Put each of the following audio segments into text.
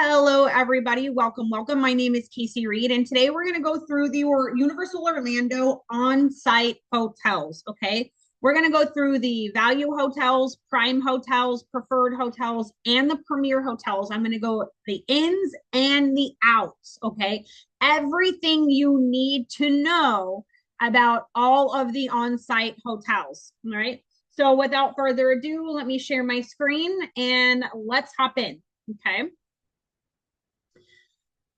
Hello, everybody. Welcome, welcome. My name is Casey Reed, and today we're going to go through the Universal Orlando on-site hotels. Okay, we're going to go through the value hotels, prime hotels, preferred hotels, and the premier hotels. I'm going to go the ins and the outs. Okay, everything you need to know about all of the on-site hotels. All right. So, without further ado, let me share my screen and let's hop in. Okay.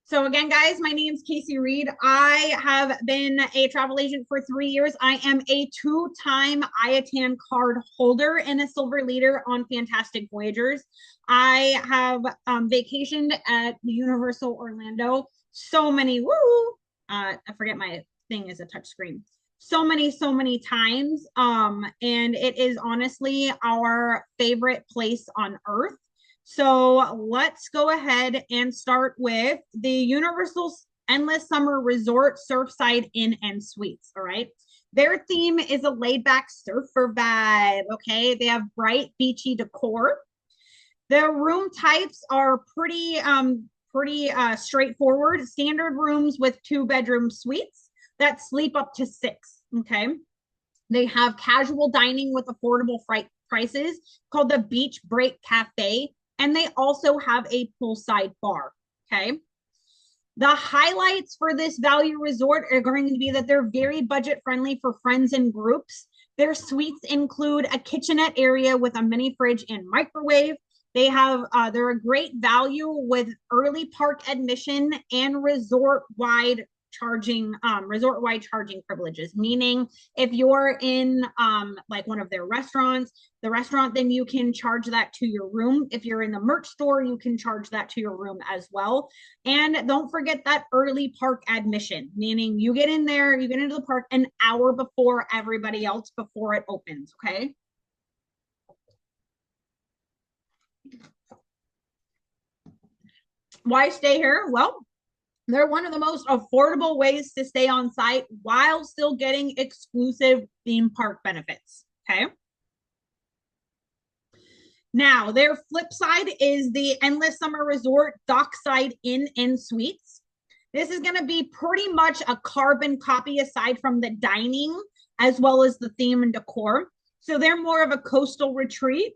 So again, guys, my name is Casey Reed. I have been a travel agent for 3 years. I am a two-time IATAN card holder and a silver leader on Fantastic Voyagers. I have vacationed at the Universal Orlando so many, I forget my thing is a touch screen. So many times. And it is honestly our favorite place on earth. So let's go ahead and start with the Universal Endless Summer Resort Surfside Inn and Suites. All right. Their theme is a laid back surfer vibe. Okay. They have bright beachy decor. The room types are pretty straightforward. Standard rooms with 2-bedroom suites that sleep up to 6. Okay. They have casual dining with affordable prices called the Beach Break Cafe, and they also have a poolside bar. Okay. The highlights for this value resort are going to be that they're very budget friendly for friends and groups. Their suites include a kitchenette area with a mini fridge and microwave. They're a great value with early park admission and resort wide charging privileges, meaning if you're in like one of their restaurants, the restaurant, then you can charge that to your room. If you're in the merch store, you can charge that to your room as well. And don't forget that early park admission, meaning you get in there, you get into the park an hour before everybody else before it opens. Okay. Why stay here? Well, they're one of the most affordable ways to stay on site while still getting exclusive theme park benefits. Okay. Now, their flip side is the Endless Summer Resort Dockside Inn and Suites. This is going to be pretty much a carbon copy aside from the dining as well as the theme and decor. So they're more of a coastal retreat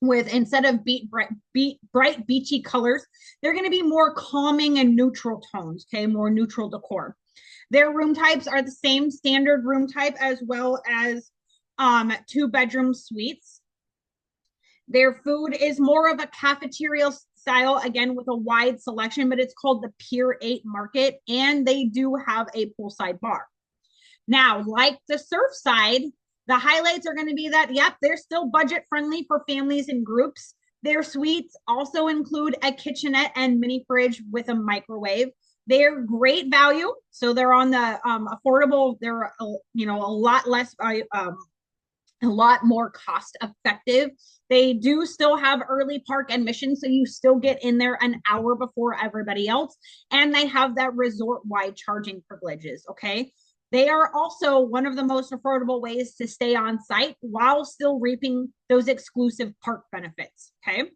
with, instead of bright beachy colors, they're going to be more calming and neutral tones. Okay, more neutral decor. Their room types are the same standard room type as well as 2-bedroom suites. Their food is more of a cafeteria style, again with a wide selection, but it's called the Pier 8 Market, and they do have a poolside bar. Now, like the Surfside, the highlights are going to be that, yep, they're still budget friendly for families and groups. Their suites also include a kitchenette and mini fridge with a microwave. They're great value, so they're on the affordable. They're a lot more cost effective. They do still have early park admission, so you still get in there an hour before everybody else, and they have that resort wide charging privileges. Okay. They are also one of the most affordable ways to stay on site while still reaping those exclusive park benefits. Okay.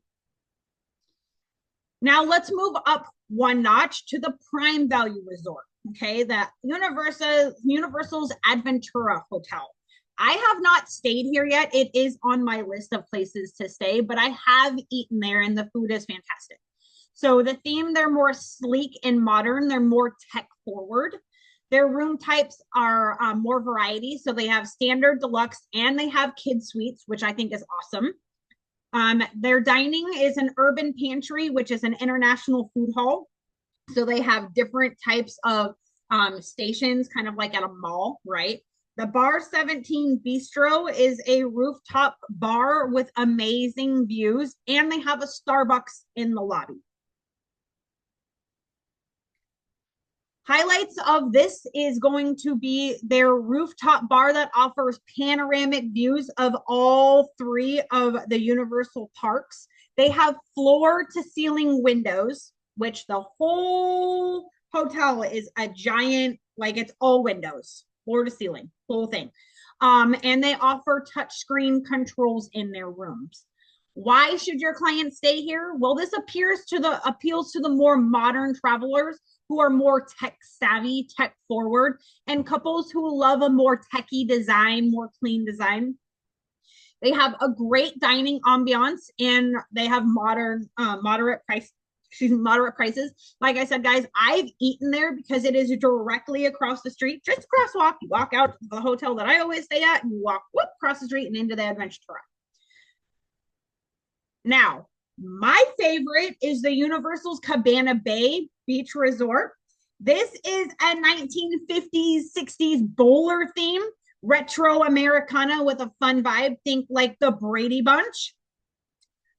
Now let's move up one notch to the prime value resort. Okay. The Universal's Adventura Hotel. I have not stayed here yet. It is on my list of places to stay, but I have eaten there and the food is fantastic. So the theme, they're more sleek and modern. They're more tech forward. Their room types are more variety. So they have standard, deluxe, and they have kid suites, which I think is awesome. Their dining is an urban pantry, which is an international food hall. So they have different types of stations, kind of like at a mall, right? The Bar 17 Bistro is a rooftop bar with amazing views, and they have a Starbucks in the lobby. Highlights of this is going to be their rooftop bar that offers panoramic views of all 3 of the Universal parks. They have floor to ceiling windows, which the whole hotel is a giant, like it's all windows, floor to ceiling, whole thing. And they offer touchscreen controls in their rooms. Why should your client stay here? Well, this appeals to the more modern travelers who are more tech savvy, tech forward, and couples who love a more techy design, more clean design. They have a great dining ambiance and they have moderate prices. Like I said, guys, I've eaten there because it is directly across the street, just crosswalk. You walk out to the hotel that I always stay at, and you walk whoop across the street and into the Adventure Trail. Now, my favorite is the Universal's Cabana Bay Beach Resort. This is a 1950s, 60s bowler theme, retro Americana with a fun vibe. Think like the Brady Bunch.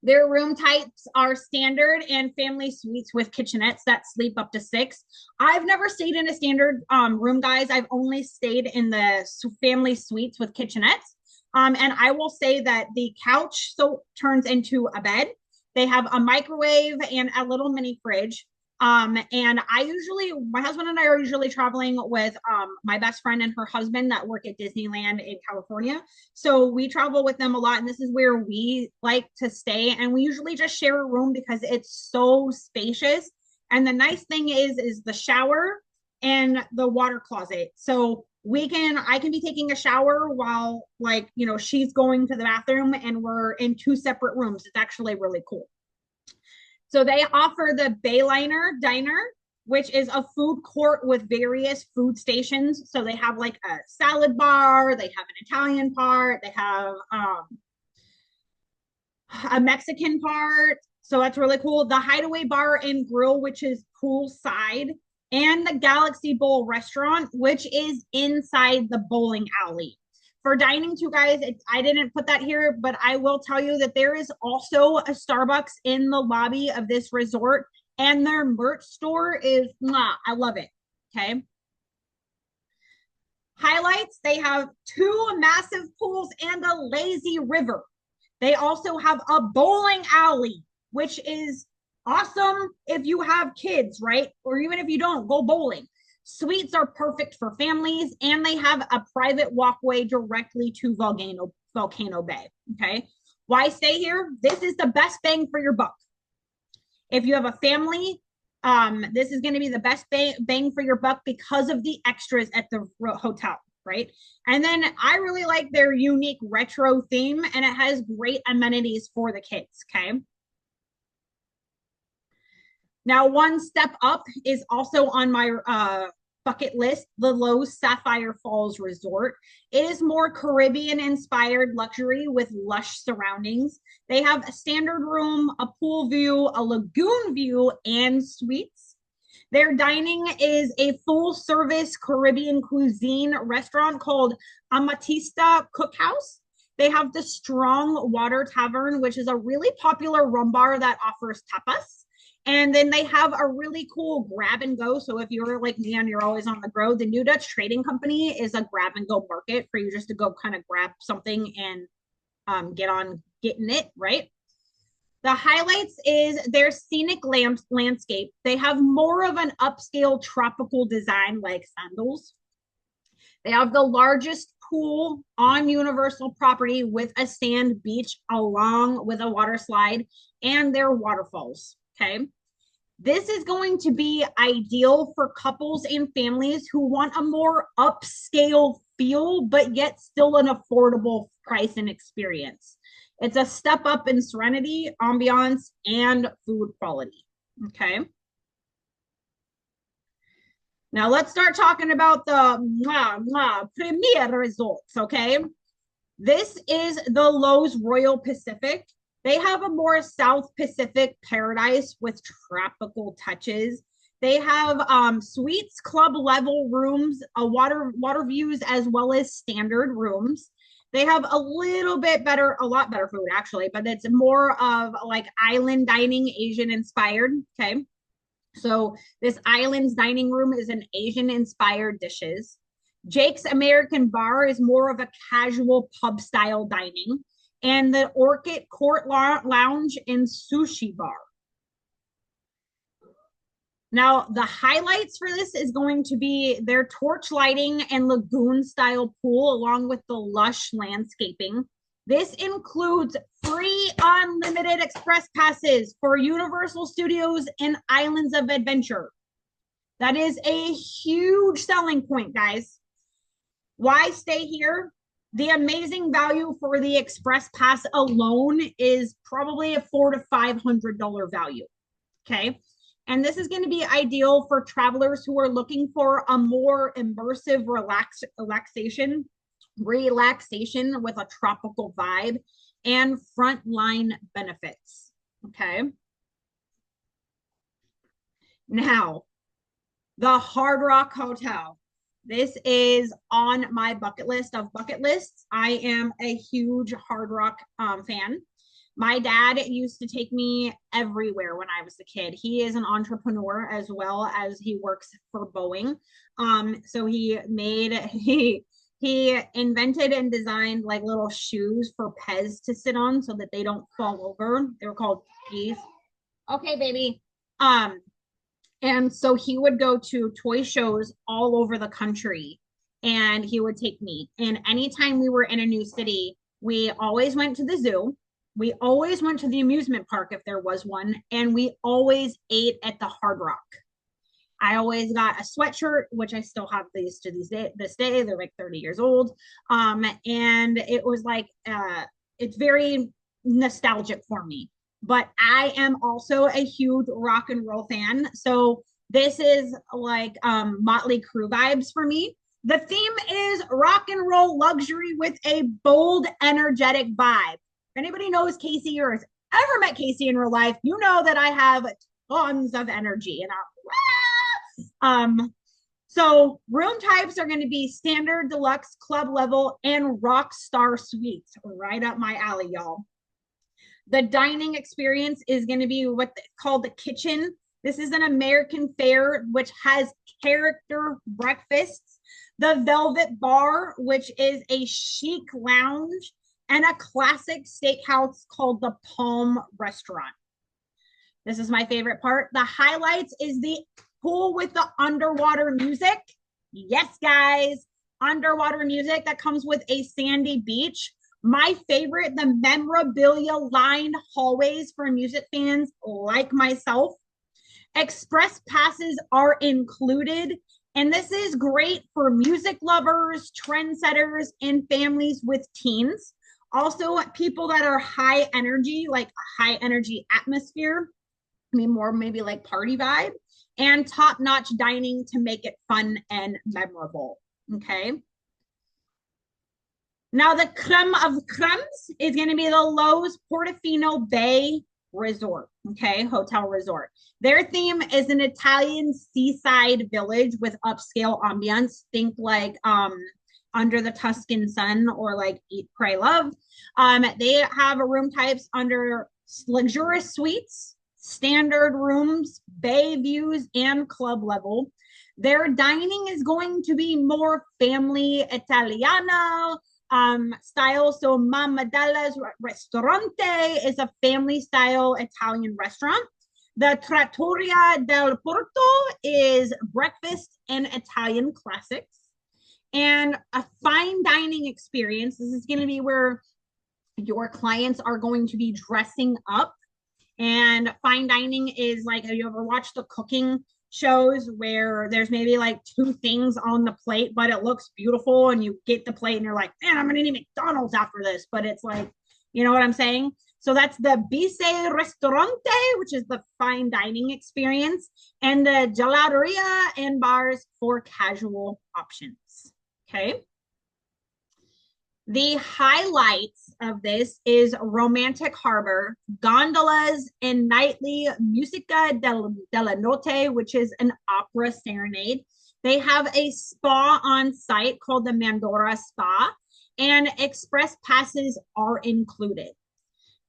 Their room types are standard and family suites with kitchenettes that sleep up to 6. I've never stayed in a standard room, guys. I've only stayed in the family suites with kitchenettes. And I will say that the couch so turns into a bed. They have a microwave and a little mini fridge. And my husband and I are usually traveling with my best friend and her husband that work at Disneyland in California. So we travel with them a lot, and this is where we like to stay. And we usually just share a room because it's so spacious. And the nice thing is the shower and the water closet. So I can be taking a shower while she's going to the bathroom and we're in 2 separate rooms. It's actually really cool. So they offer the Bayliner Diner, which is a food court with various food stations. So they have like a salad bar, they have an Italian part, they have a Mexican part. So that's really cool. The Hideaway Bar and Grill, which is poolside, and the Galaxy Bowl restaurant, which is inside the bowling alley. For dining too, guys, I didn't put that here, but I will tell you that there is also a Starbucks in the lobby of this resort, and their merch store is, I love it. Okay. Highlights, they have 2 massive pools and a lazy river. They also have a bowling alley, which is awesome if you have kids, right? Or even if you don't, go bowling. Suites are perfect for families, and they have a private walkway directly to Volcano Bay. Okay. Why stay here? This is the best bang for your buck. If you have a family, this is going to be the best bang for your buck because of the extras at the hotel, right? And then I really like their unique retro theme, and it has great amenities for the kids. Okay. Now, one step up is also on my bucket list, the Loews Sapphire Falls Resort. It is more Caribbean-inspired luxury with lush surroundings. They have a standard room, a pool view, a lagoon view, and suites. Their dining is a full-service Caribbean cuisine restaurant called Amatista Cookhouse. They have the Strong Water Tavern, which is a really popular rum bar that offers tapas. And then they have a really cool grab and go. So if you're like me and you're always on the road, the New Dutch Trading Company is a grab and go market for you just to go kind of grab something and get on getting it, right? The highlights is their scenic landscape. They have more of an upscale tropical design like Sandals. They have the largest pool on Universal property with a sand beach along with a water slide and their waterfalls. Okay. This is going to be ideal for couples and families who want a more upscale feel, but yet still an affordable price and experience. It's a step up in serenity, ambiance, and food quality. Okay. Now let's start talking about the premier results. Okay. This is the Loews Royal Pacific. They have a more South Pacific paradise with tropical touches. They have suites, club level rooms, water views, as well as standard rooms. They have a lot better food actually, but it's more of like island dining, Asian inspired. Okay. So this island's dining room is an Asian inspired dishes. Jake's American Bar is more of a casual pub style dining, and the Orchid Court Lounge and Sushi Bar. Now, the highlights for this is going to be their torch lighting and lagoon style pool, along with the lush landscaping. This includes free unlimited express passes for Universal Studios and Islands of Adventure. That is a huge selling point, guys. Why stay here? The amazing value for the express pass alone is probably a $400 to $500 value. Okay. And this is going to be ideal for travelers who are looking for a more immersive relaxation with a tropical vibe and frontline benefits. Okay. Now, the Hard Rock Hotel. This is on my bucket list of bucket lists. I am a huge Hard Rock fan. My dad used to take me everywhere when I was a kid. He is an entrepreneur as well as he works for Boeing. So he invented and designed like little shoes for Pez to sit on so that they don't fall over. They were called P's. Okay, baby. And so he would go to toy shows all over the country and he would take me. And anytime we were in a new city, we always went to the zoo. We always went to the amusement park if there was one. And we always ate at the Hard Rock. I always got a sweatshirt, which I still have these to this day. They're like 30 years old. And it was like, it's very nostalgic for me. But I am also a huge rock and roll fan. So this is like Motley Crue vibes for me. The theme is rock and roll luxury with a bold, energetic vibe. If anybody knows Casey or has ever met Casey in real life, you know that I have tons of energy and so room types are going to be standard, deluxe, club level, and rock star suites. Right up my alley, y'all. The dining experience is going to be what's called the kitchen. This is an American fare, which has character breakfasts, the Velvet Bar, which is a chic lounge, and a classic steakhouse called the Palm Restaurant. This is my favorite part. The highlights is the pool with the underwater music. Yes, guys, underwater music that comes with a sandy beach. My favorite, the memorabilia lined hallways for music fans like myself. Express passes are included, and this is great for music lovers, trendsetters, and families with teens. Also, people that are high energy, like a high energy atmosphere, I mean, more maybe like party vibe, and top-notch dining to make it fun and memorable. Okay. Now, the creme of cremes is going to be the Loews Portofino Bay Resort, okay, hotel resort. Their theme is an Italian seaside village with upscale ambiance. Think like Under the Tuscan Sun or like Eat, Pray, Love. They have room types under luxurious suites, standard rooms, bay views, and club level. Their dining is going to be more family Italiano style. So Mamma Della's Ristorante is a family style Italian restaurant. The Trattoria del Porto is breakfast and Italian classics. And a fine dining experience. This is going to be where your clients are going to be dressing up. And fine dining is like, have you ever watched the cooking shows where there's maybe like two things on the plate, but it looks beautiful and you get the plate and you're like, man, I'm going to need McDonald's after this. But it's like, you know what I'm saying? So that's the Bise Ristorante, which is the fine dining experience, and the Gelateria and bars for casual options. Okay. The highlights of this is Romantic Harbor, gondolas, and nightly Musica della Notte, which is an opera serenade. They have a spa on site called the Mandora Spa, and express passes are included.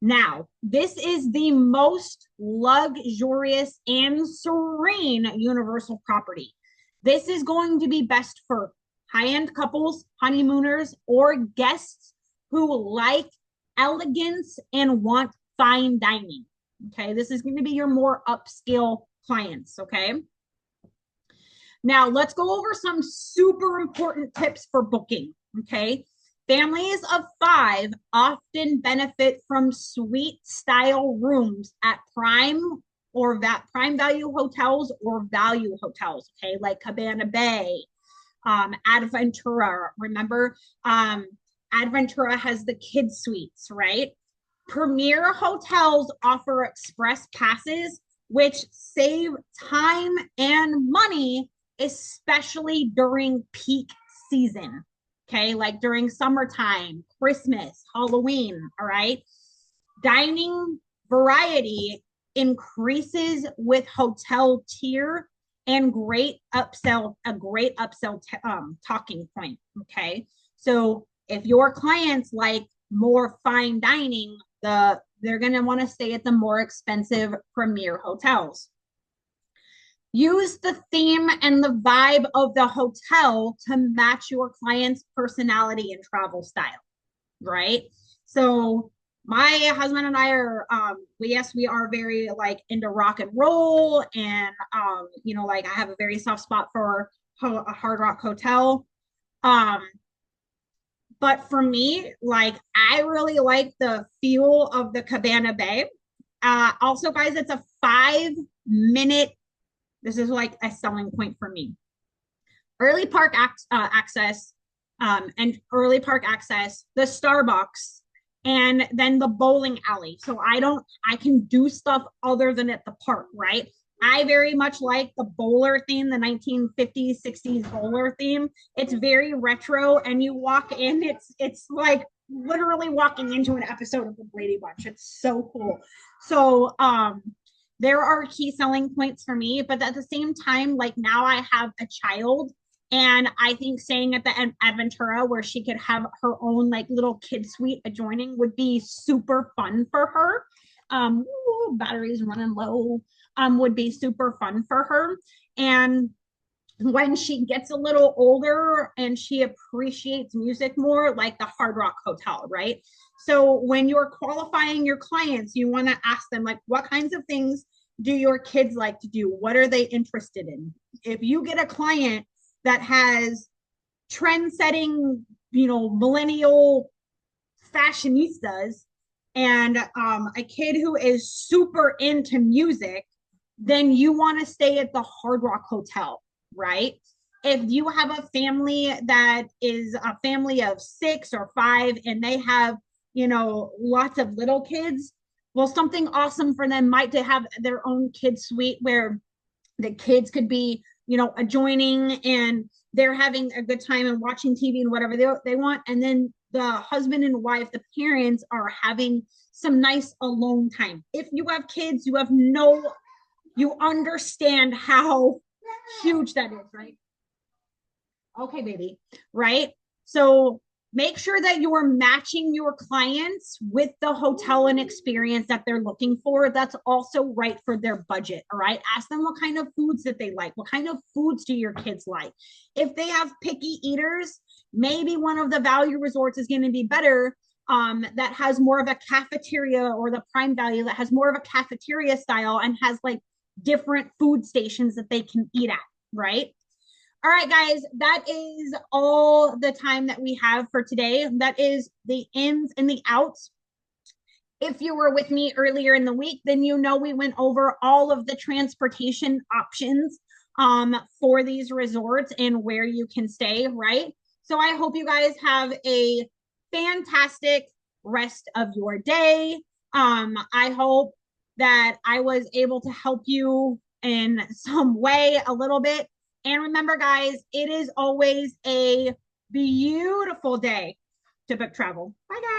Now, this is the most luxurious and serene Universal property. This is going to be best for high-end couples, honeymooners, or guests who like elegance and want fine dining. Okay, this is going to be your more upscale clients. Okay. Now let's go over some super important tips for booking. Okay. Families of five often benefit from suite style rooms at prime or that prime value hotels or value hotels, okay, like Cabana Bay, Adventura. Remember, Adventura has the kids suites, right? Premier hotels offer express passes, which save time and money, especially during peak season. Okay, like during summertime, Christmas, Halloween. All right. Dining variety increases with hotel tier and great upsell talking point. Okay. So if your clients like more fine dining, they're going to want to stay at the more expensive premier hotels. Use the theme and the vibe of the hotel to match your client's personality and travel style, right? So my husband and I are we are very like into rock and roll, and like I have a very soft spot for a Hard Rock Hotel. Um but for me, like I really like the feel of the Cabana Bay. Also, guys, it's a 5 minute. This is like a selling point for me. Early park access, and early park access, the Starbucks, and then the bowling alley. So I can do stuff other than at the park, right? I very much like the bowler theme, the 1950s, 60s bowler theme. It's very retro, and you walk in, it's like literally walking into an episode of the Brady Bunch. It's so cool. So there are key selling points for me, but at the same time, like now I have a child, and I think staying at the Adventura where she could have her own like little kid suite adjoining would be super fun for her. Batteries running low. Would be super fun for her. And when she gets a little older and she appreciates music more, like the Hard Rock Hotel, right? So when you're qualifying your clients, you want to ask them, like, what kinds of things do your kids like to do? What are they interested in? If you get a client that has trend setting, millennial fashionistas, and a kid who is super into music, then you want to stay at the Hard Rock Hotel, right? If you have a family that is a family of 6 or 5 and they have, lots of little kids, well, something awesome for them might to have their own kid suite where the kids could be, adjoining, and they're having a good time and watching TV and whatever they want. And then the husband and wife, the parents, are having some nice alone time. If you have kids, you understand how huge that is, right? Okay, baby, right? So make sure that you are matching your clients with the hotel and experience that they're looking for. That's also right for their budget. All right. Ask them what kind of foods that they like. What kind of foods do your kids like? If they have picky eaters, maybe one of the value resorts is going to be better, that has more of a cafeteria, or the prime value that has more of a cafeteria style and has like different food stations that they can eat at, right? All right, guys, that is all the time that we have for today. That is the ins and the outs. If you were with me earlier in the week, then we went over all of the transportation options for these resorts and where you can stay, right? So I hope you guys have a fantastic rest of your day. I hope that I was able to help you in some way a little bit. And remember, guys, it is always a beautiful day to book travel. Bye, guys.